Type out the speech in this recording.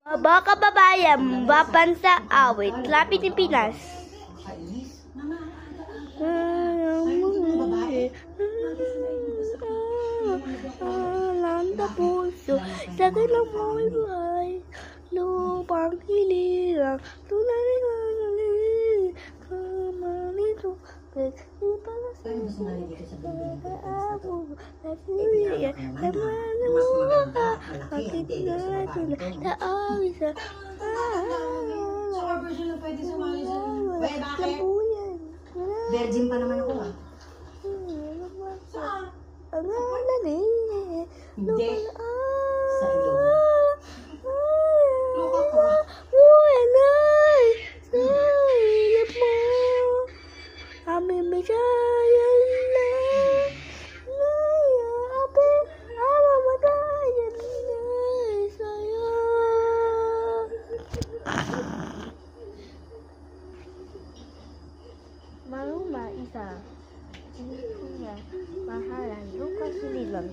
Mga kababayan, mabansa awit, lapit ng Pinas. Landa puso, sa kailang mo'y buhay, lupang hililang, tunay na galing, kamalito, pagkipala sa pag-aabog, nagmuriyan, kamaluha, magkitigatin, naawisa, Virgin pa naman ako ah. Saan? Ang alan eh. Hindi. Sa ilong. Luka ko. Buwanay sa ilap mo. Aming bigayan na. Nayabi ang mamatayan na sa'yo. Maruma isa. Mahalan, Lucas Nilang.